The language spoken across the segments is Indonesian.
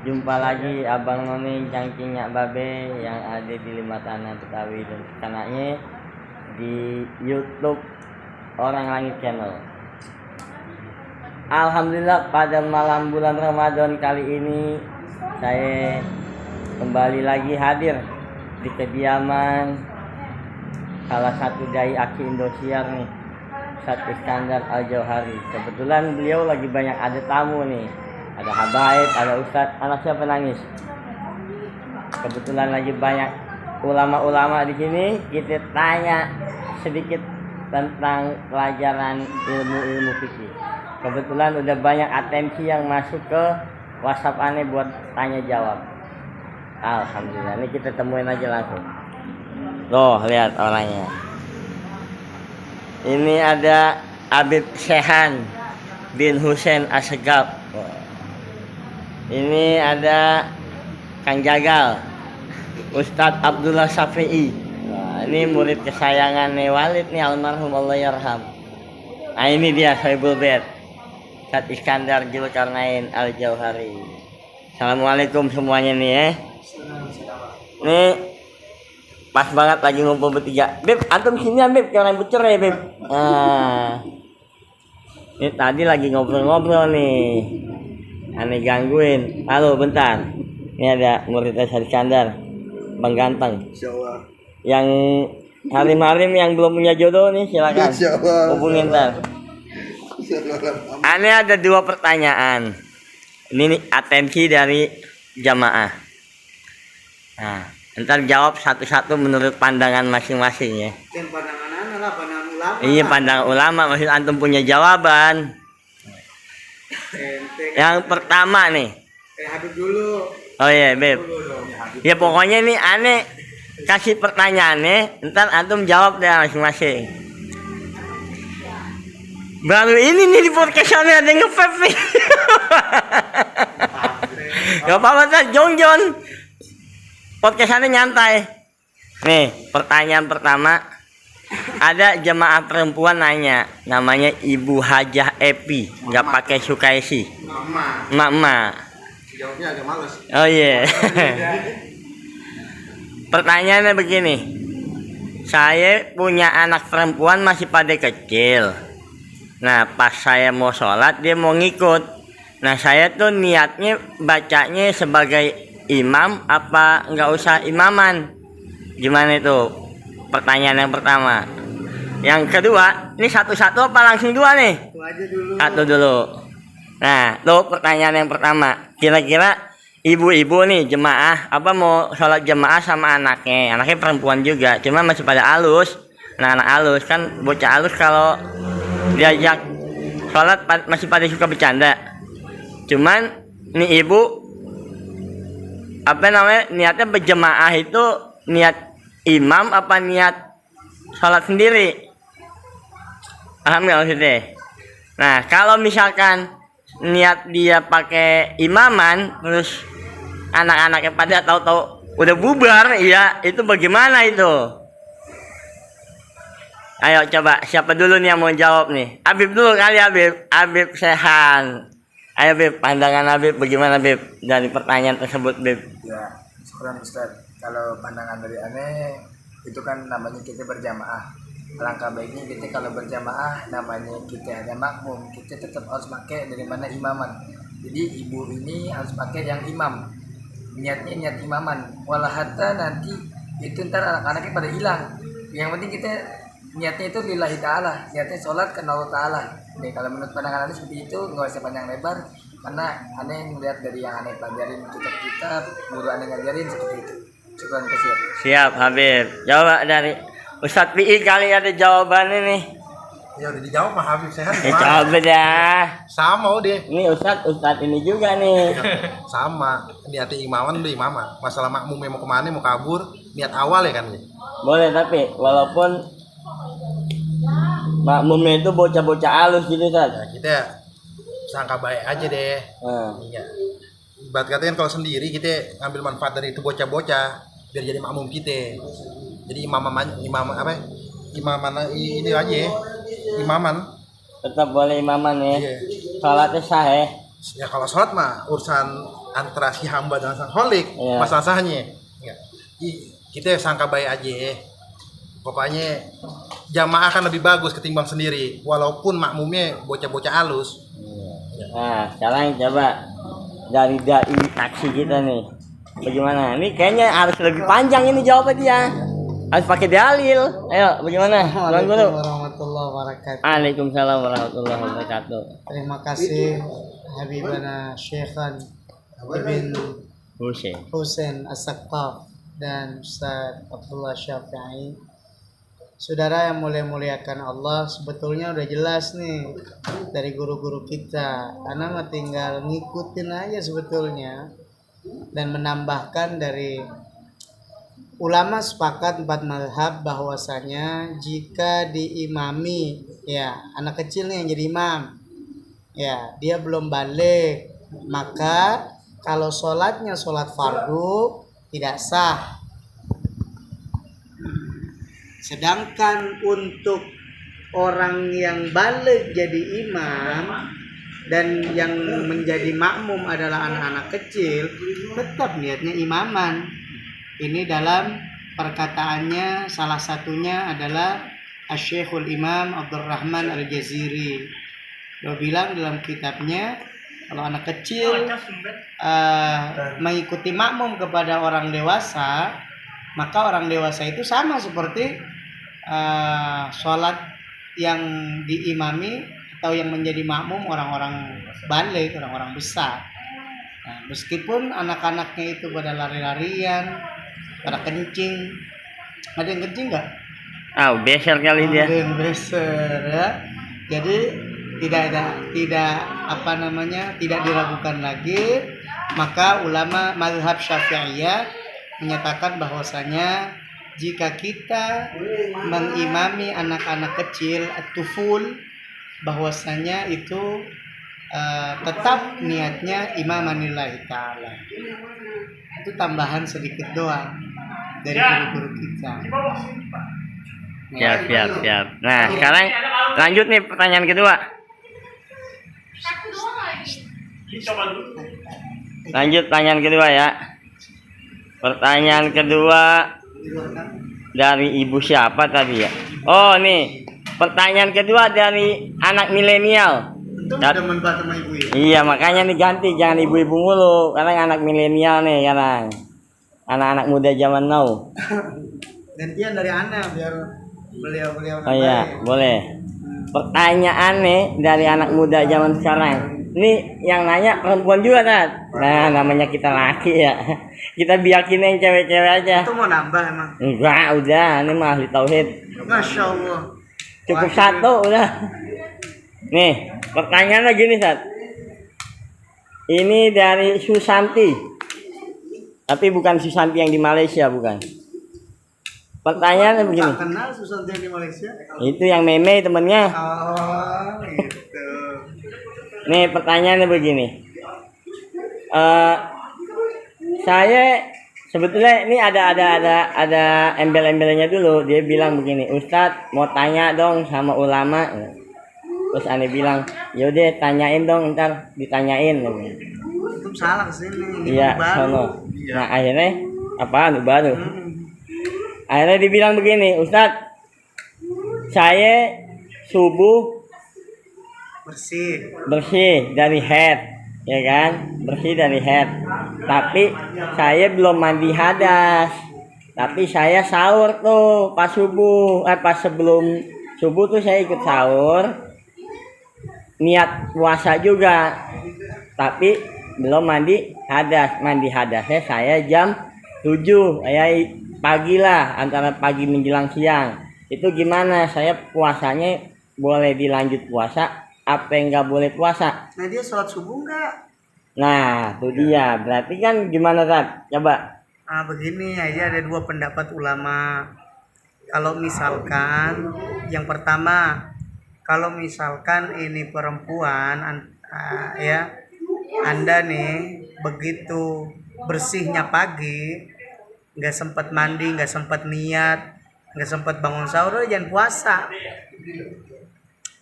Jumpa lagi Abang Noni Cangkingnya Babe yang ada di Limatana Betawi dan kanaknya di YouTube Orang Langit Channel. Alhamdulillah pada malam bulan Ramadan kali ini saya kembali lagi hadir di kediaman salah satu dai Aki Indosiar nih, Ustadz Iskandar Al-Jauhari. Kebetulan beliau lagi banyak ada tamu nih. Ada habaib, ada ustadz, anak siapa nangis. Kebetulan lagi banyak ulama-ulama di sini. Kita tanya sedikit tentang pelajaran ilmu-ilmu fikih. Kebetulan udah banyak atensi yang masuk ke WhatsApp aneh buat tanya jawab. Alhamdulillah, ini kita temuin aja langsung. Loh, lihat orangnya. Ini ada Habib Shehan bin Husain Assegaf. Ini ada Kang Jagal, Ustadz Abdullah Syafi'i. Nah, ini murid kesayangan Walid nih, almarhum Allah yarham. Nah, ini dia Sohibul Bait, Ustadz Iskandar Zulkarnain Al-Jauhari. Assalamualaikum semuanya nih ya. Nih pas banget lagi ngumpul bertiga. Beb, antum sini ya Beb, kayak orang bercerai Beb. Nah, ini tadi lagi ngobrol-ngobrol nih. Aneh gangguin. Halo, bentar. Ini ada murid Ustadz Iskandar, Bang Ganteng. Insyaallah. Yang harim-harim yang belum punya jodoh nih silakan hubungin ntar. Aneh ada 2 pertanyaan. Ini nih, atensi dari jamaah. Nah, ntar jawab satu-satu menurut pandangan masing-masing ya. Pandangan ulama. Iya, pandangan ulama. Maksud antum punya jawaban. Yang pertama nih. Habib dulu. Oh iya, Beb. Ya pokoknya nih aneh kasih pertanyaannya, ntar antum jawab deh masing-masing. Baru ini nih di podcastnya ada nge-vape nih. Gak apa-apa tuh, Jong. Podcastnya nyantai. Nih, pertanyaan pertama. Ada jemaah perempuan nanya, namanya Ibu Hajah Epi, nggak pakai Sukaisi. Emak. Jawabnya agak males. Oh iya. Pertanyaannya begini, saya punya anak perempuan masih pada kecil. Nah pas saya mau sholat dia mau ngikut. Nah saya tuh niatnya bacanya sebagai imam apa nggak usah imaman? Gimana itu? Pertanyaan yang pertama. Yang kedua, ini satu-satu apa langsung 2 nih? Itu aja dulu. Satu dulu. Nah, tuh pertanyaan yang pertama. Kira-kira ibu-ibu nih jemaah apa mau sholat jemaah sama anaknya? Anaknya perempuan juga, cuma masih pada alus. Nah, anak alus kan bocah alus kalau diajak sholat masih pada suka bercanda. Cuman nih ibu apa namanya niatnya berjemaah itu niat imam apa niat sholat sendiri? Paham nggak maksudnya? Nah kalau misalkan niat dia pakai imaman terus anak-anaknya pada tahu-tahu udah bubar, ya itu bagaimana itu? Ayo coba siapa dulu nih yang mau jawab nih? Habib dulu kali. Habib Shehan. Ayo Beb, pandangan Habib bagaimana Beb dari pertanyaan tersebut Beb? Ya, syukuran Ustaz. Kalau pandangan dari aneh itu kan namanya kita berjamaah. Alangkah baiknya kita kalau berjamaah namanya kita hanya makmum, kita tetap harus pakai dari mana imaman. Jadi ibu ini harus pakai yang imam. Niatnya niat imaman. Walau hatta nanti itu ntar anak-anaknya pada hilang. Yang penting kita niatnya itu lillahi ta'ala, niatnya sholat karena Allah ta'ala. Nih kalau menurut pandangan aneh seperti itu, nggak usah panjang lebar, karena aneh melihat dari yang aneh pelajarin kitab-kitab, guru aneh ngajarin seperti itu. Syukuran kasih. Siap Habib. Jawab dari Ustadz Pi'i kali ada jawabannya nih. Ya udah dijawab mah Habib Shehan. Coba dah. Sama dia. Ini Ustadz ini juga nih. Sama. Niat imaman udah imaman. Masalah makmum mau kemana mau kabur, niat awal ya kan. Boleh tapi walaupun makmumnya itu bocah-bocah halus gitu kan. Ya kita sangka baik aja deh. Iya. Ibarat katanya kalau sendiri kita ngambil manfaat dari itu bocah-bocah biar jadi makmum kita. Jadi imaman ini aja imaman. Tetap boleh imaman ya. Iya. Salatnya sah ya. Ya kalau sholat mah urusan antara si hamba dan sang holik Iya. masalahnya. Ya. Kita sangka baik aja. Pokoknya jamaah kan lebih bagus ketimbang sendiri, walaupun makmumnya bocah-bocah halus. Nah, sekarang coba dari dai taksi kita nih. Bagaimana? Ini kayaknya harus lebih panjang ini jawabannya dia. Harus pakai dalil. Ayo, bagaimana? Tuan Guru. Assalamualaikum warahmatullahi wabarakatuh. Waalaikumsalam warahmatullahi wabarakatuh. Terima kasih Habibana Syekhan Ibn Husein. Husain As-Saqqaf dan Ustaz Abdullah Syafi'i. Saudara yang mulia-muliakan Allah, sebetulnya udah jelas nih dari guru-guru kita. Karena mah tinggal ngikutin aja sebetulnya dan menambahkan dari ulama sepakat 4 mazhab bahwasanya jika diimami ya anak kecil nih yang jadi imam ya dia belum balik, maka kalau sholatnya sholat fardu tidak sah. Sedangkan untuk orang yang balik jadi imam dan yang menjadi makmum adalah anak-anak kecil, tetap niatnya imaman. Ini dalam perkataannya salah satunya adalah Asy-Syekhul Imam Abdurrahman Al-Jaziri. Dia bilang dalam kitabnya kalau anak kecil mengikuti makmum kepada orang dewasa, maka orang dewasa itu sama seperti sholat yang diimami atau yang menjadi makmum orang-orang balik, orang-orang besar. Nah, meskipun anak-anaknya itu pada lari-larian, pada kencing, ada yang kencing nggak? Beser kali dia. Ada yang beser ya. Jadi tidak diragukan lagi, maka ulama mazhab Syafi'iyah menyatakan bahwasanya jika kita mengimami anak-anak kecil at-tuful, bahwasanya itu tetap niatnya imamanillahi ta'ala. Itu tambahan sedikit doang dari guru-guru kita. Siap. Nah, sekarang lanjut nih pertanyaan kedua. Lanjut pertanyaan kedua ya. Pertanyaan kedua dari ibu siapa tadi ya? Oh nih, pertanyaan kedua dari anak milenial. Itu udah manfaat sama ibu ya? Iya, makanya nih ganti, jangan ibu-ibu mulu. Karena anak milenial nih sekarang. Anak-anak muda zaman now. Gantian dari anak biar beliau-beliau. Oh iya, boleh. Pertanyaan nih dari anak muda zaman sekarang. Ini yang nanya perempuan juga, Tat. Nah, namanya kita laki ya. Kita biyakinin cewek-cewek aja. Itu mau nambah emang? Enggak, udah. Ini mah ahli tauhid. Masya Allah. Cukup satu, udah. Nih, pertanyaannya gini, Tat. Ini dari Susanti. Tapi bukan Susanti yang di Malaysia, bukan. Pertanyaannya begini. Tak kenal Susanti yang di Malaysia? Itu yang meme temennya. Oh, gitu. Nih pertanyaannya begini. Saya sebetulnya ini ada embel-embelnya dulu. Dia bilang begini, Ustadz mau tanya dong sama ulama. Terus aneh bilang, yaudah tanyain dong, ntar ditanyain. Itu salah kesini. Iya, sono. Nah akhirnya apaan baru? Akhirnya dibilang begini, Ustadz, saya subuh bersih dari head, ya kan, bersih dari head. Tapi saya belum mandi hadas. Tapi saya sahur tuh pas subuh, pas sebelum subuh tuh saya ikut sahur, niat puasa juga. Tapi belum mandi hadas. Mandi hadasnya saya jam 7, pagi lah, antara pagi menjelang siang. Itu gimana? Saya puasanya boleh dilanjut puasa? Apa yang nggak boleh puasa? Nah dia sholat subuh nggak? Nah, itu dia. Berarti kan gimana, Tat? Coba. Begini aja, ada dua pendapat ulama. Kalau misalkan yang pertama, kalau misalkan ini perempuan, ya, Anda nih begitu bersihnya pagi, nggak sempat mandi, nggak sempat niat, nggak sempat bangun sahur, jangan puasa.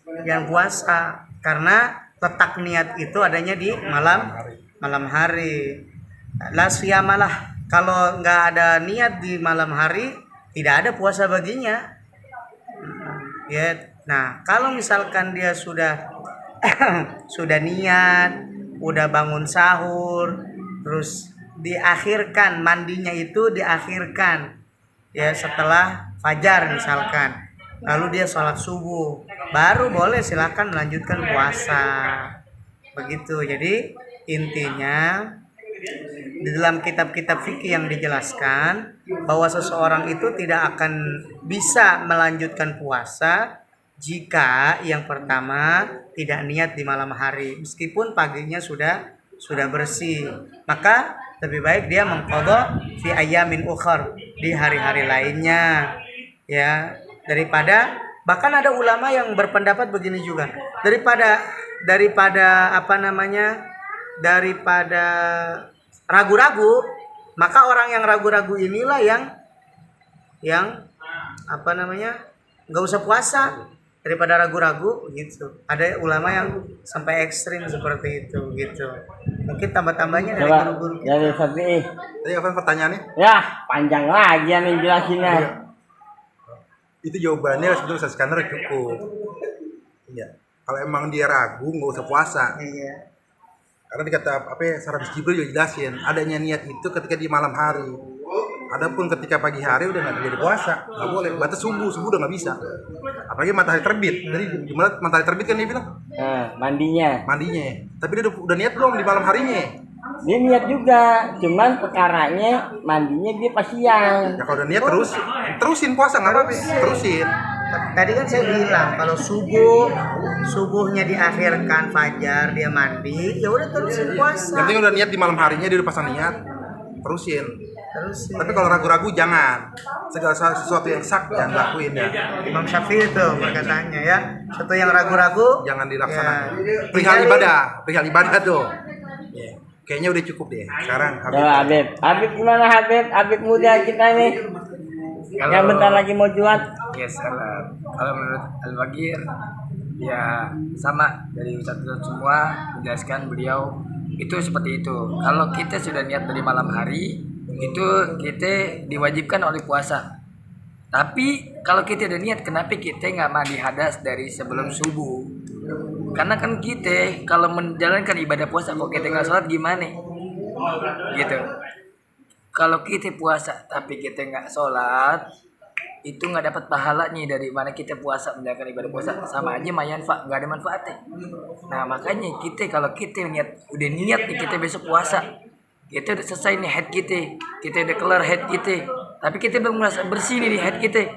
Jangan puasa karena letak niat itu adanya di malam hari. La siyamalah, kalau nggak ada niat di malam hari tidak ada puasa baginya. Ya, nah kalau misalkan dia sudah sudah niat, udah bangun sahur, terus diakhirkan mandinya itu diakhirkan ya setelah fajar misalkan, lalu dia sholat subuh, baru boleh silakan melanjutkan puasa begitu. Jadi intinya di dalam kitab-kitab fikih yang dijelaskan bahwa seseorang itu tidak akan bisa melanjutkan puasa jika yang pertama tidak niat di malam hari meskipun paginya sudah bersih, maka lebih baik dia mengqadha fi ayyamin ukhar, di hari-hari lainnya ya, daripada bahkan ada ulama yang berpendapat begini juga, daripada apa namanya, daripada ragu-ragu, maka orang yang ragu-ragu inilah yang apa namanya, nggak usah puasa daripada ragu-ragu gitu. Ada ulama yang sampai ekstrim seperti itu gitu. Mungkin tambah-tambahnya dari Coba guru-guru kita. dari Syafi'i. Tadi apa pertanyaannya? Ya, panjang lagi yang jelasinnya. Itu jawabannya sebetulnya Ustaz Iskandar cukup. Iya. Kalau emang dia ragu nggak usah puasa. Iya. Karena dikata apa ya, Sarabis Jibril juga jelasin adanya niat itu ketika di malam hari. Adapun ketika pagi hari udah nggak jadi puasa, nggak boleh. Batas subuh udah nggak bisa. Apalagi matahari terbit. Jadi gimana matahari terbit kan dia bilang Mandinya. mandinya. Tapi dia udah niat belum di malam harinya? Dia niat juga, cuman perkaranya mandinya dia pas siang. Ya kalau udah niat terusin puasa nggak apa-apa. Terusin. Tadi kan saya bilang kalau subuhnya diakhirkan fajar dia mandi, ya udah terusin Yang puasa. penting udah niat di malam harinya dia udah pasang niat, terusin. Terusin. Tapi kalau ragu-ragu jangan. Segala sesuatu yang sak jangan lakuin ya. Imam Syafi'i itu perkataannya ya, sesuatu yang ragu-ragu Jangan dilaksanakan. ya, Perihal ibadah tuh. Ya. Kayaknya udah cukup deh. Sekarang Habib gimana Habib? Habib muda kita nih. Yang bentar lagi mau jual. Yes, kalau menurut Al-Bagir ya sama dari Ustadz semua menjelaskan, beliau itu seperti itu. Kalau kita sudah niat dari malam hari itu kita diwajibkan oleh puasa. Tapi kalau kita udah niat, kenapa kita nggak mandi hadas dari sebelum subuh? Karena kan kita kalau menjalankan ibadah puasa kok kita nggak sholat gimana? Gitu. Kalau kita puasa tapi kita nggak sholat, itu nggak dapat pahalanya. Dari mana kita puasa menjalankan ibadah puasa, sama aja nggak ada manfaatnya. Nah makanya kalau kita udah niat nih kita besok puasa, kita udah selesai nih head kita udah kelar head kita, tapi kita belum merasa bersih nih di head kita,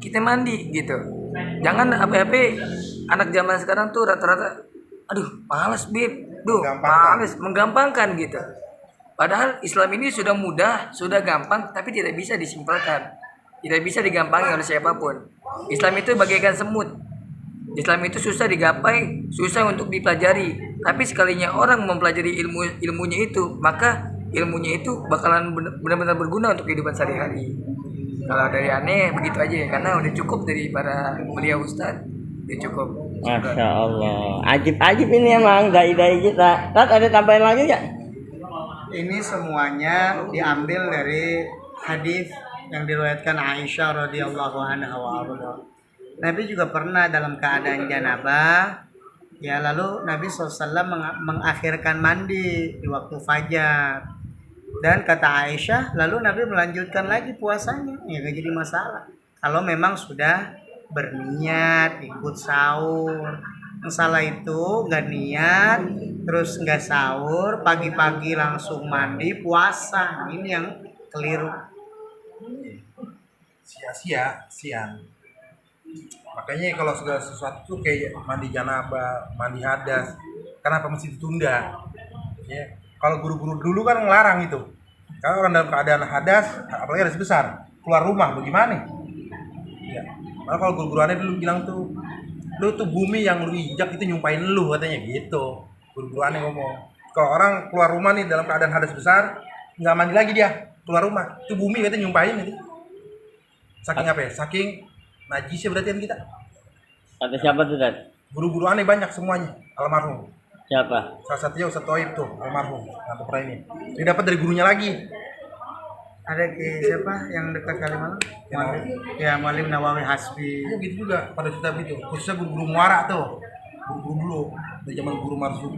kita mandi gitu. Jangan apa-apa anak zaman sekarang tuh rata-rata aduh malas malas menggampangkan gitu. Padahal Islam ini sudah mudah, sudah gampang, tapi tidak bisa disimpelkan. Tidak bisa digampangi oleh siapapun. Islam itu bagaikan semut. Islam itu susah digapai, susah untuk dipelajari. Tapi sekalinya orang mempelajari ilmunya itu, maka ilmunya itu bakalan benar-benar berguna untuk kehidupan sehari-hari. Kalau dari aneh begitu aja ya, karena udah cukup dari para beliau Ustadz, udah cukup. Masya Allah. Ajib ini emang dai-dai kita. Tat, ada tambahan lagi nggak? ini semuanya diambil dari hadis yang diriwayatkan Aisyah radhiyallahu anha wa arda. Nabi juga pernah dalam keadaan janabah, ya lalu Nabi SAW mengakhirkan mandi di waktu fajar. Dan kata Aisyah, lalu Nabi melanjutkan lagi puasanya, ya gak jadi masalah. Kalau memang sudah berniat ikut sahur. Masalah itu gak niat, terus gak sahur, pagi-pagi langsung mandi puasa. Ini yang keliru. Sia-sia siang. Makanya kalau segala sesuatu kayak mandi janabah, mandi hadas, kenapa mesti ditunda? Ya, kalau guru-guru dulu kan ngelarang itu. Kalau orang dalam keadaan hadas, apalagi hadas besar, keluar rumah bagaimana? Ya. Malah kalau guru-guru aneh dulu bilang tuh, lu tuh bumi yang lu injak itu nyumpain lu katanya gitu. Guru-guru aneh ngomong. Kalau orang keluar rumah nih dalam keadaan hadas besar, nggak mandi lagi dia, keluar rumah, itu bumi katanya nyumpain itu. Saking apa ya? Saking najisnya berarti kan kita. Kata siapa tuh, Dad? Guru-guru aneh banyak semuanya, almarhum. Siapa? Salah satunya Ustadz Toib tuh, almarhum Abu ini. Dia dapat dari gurunya lagi. Ada siapa yang dekat Kalimalang? Yang Ya, Mualim Nawawi Hasbi. Iya gitu juga pada kitab itu, khususnya guru-guru muara tuh, guru-guru dulu dari zaman guru Marzuki,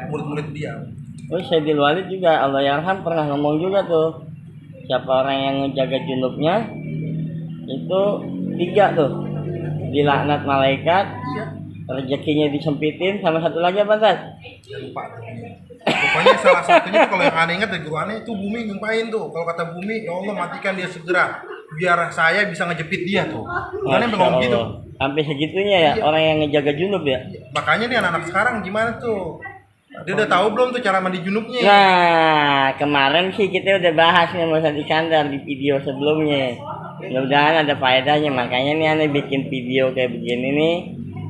murid-murid dia. Oh, Sayyidil Walid juga Allah yarham pernah ngomong juga tuh, siapa orang yang ngejaga junubnya itu 3 tuh, dilaknat malaikat, rezekinya disempitin, sama satu lagi apa Tat? Ya lupa tuh. Pokoknya salah satunya tuh, kalau yang aneh ingat dari guru aneh itu bumi nyumpahin tuh, kalau kata bumi, ya Allah matikan dia segera biar saya bisa ngejepit dia tuh. Karena Masya ngomong gitu. Allah. Sampai segitunya ya orang yang ngejaga junub ya. Makanya nih anak-anak sekarang gimana tuh? Dia udah tahu belum tuh cara mandi junubnya? Nah, kemarin sih kita udah bahas nih Mas Iskandar di video sebelumnya. Mudah-mudahan ada faedahnya, makanya nih aneh bikin video kayak begini nih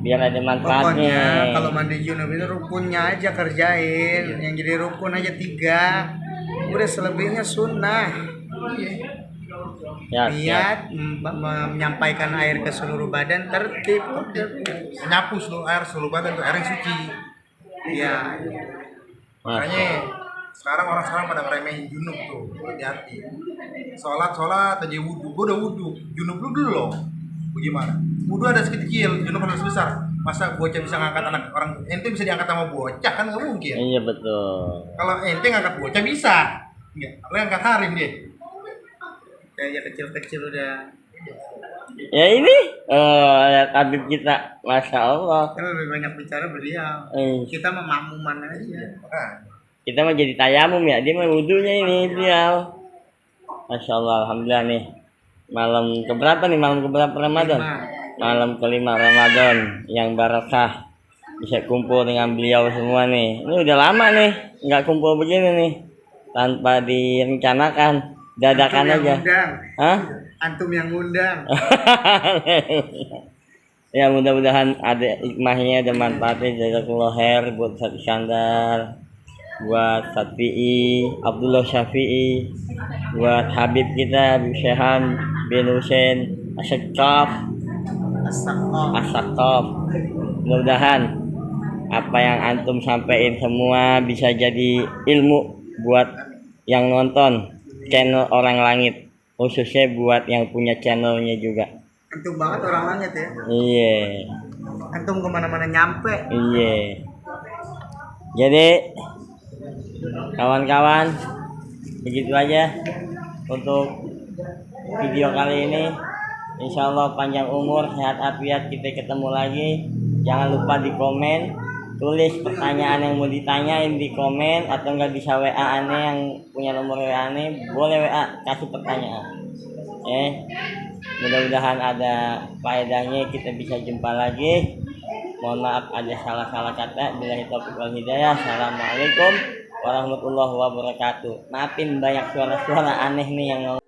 biar ada manfaatnya. Pokoknya kalau mandi junub itu rukunnya aja kerjain, yang jadi rukun aja 3, udah selebihnya sunnah. Ya, Niat menyampaikan air ke seluruh badan tertib. Menyapu seluruh badan tuh, air yang suci. Iya. Makanya sekarang orang pada ngeremehin junub tuh, hati-hati. Sholat aja wudhu, gue udah wudhu, junub lu belum? Bagaimana? Wudhu ada kecil, junub harus besar. Masa bocah bisa ngangkat anak orang? Ente bisa diangkat sama bocah kan nggak mungkin. Iya betul. Kalau ente ngangkat bocah bisa, nggak? Lo ngangkat harim deh. Kayak kecil-kecil udah. Ya ini, lihat Habib kita, Masya Allah. Kan lebih banyak bicara beliau. Kita memakmuman aja. Nah, Kita mah jadi tayamum ya, dia mah wudhunya ini beliau. Masya Allah, Alhamdulillah nih. Malam keberapa nih, malam keberapa Ramadan? 5. Malam kelima Ramadan yang barakah. Bisa kumpul dengan beliau semua nih. Ini udah lama nih, nggak kumpul begini nih. Tanpa direncanakan, dadakan Antum aja. yang undang. Hah? Antum yang ngundang. Ya mudah-mudahan ada hikmahnya, ada manfaatnya. Jazakallah khair buat Ustaz Iskandar, buat Syafi'i, Abdullah Syafi'i, buat Habib kita Habib Syekhan bin Husain Asyakaf. Mudah-mudahan apa yang antum sampaikan semua bisa jadi ilmu buat yang nonton channel Orang Langit, khususnya buat yang punya channelnya juga. Antum banget orang langit ya. Iya. Antum kemana-mana nyampe. Iya. Jadi kawan-kawan, begitu aja untuk video kali ini. Insya Allah panjang umur, sehat afiat, kita ketemu lagi. Jangan lupa di komen, tulis pertanyaan yang mau ditanyain di komen, atau nggak bisa WA aneh yang punya nomor WA aneh, boleh WA kasih pertanyaan. Mudah-mudahan ada faedahnya, kita bisa jumpa lagi. Mohon maaf ada salah-salah kata. Billahi taufiq wal hidayah. Assalamualaikum warahmatullahi wabarakatuh. Maafin banyak suara-suara aneh nih yang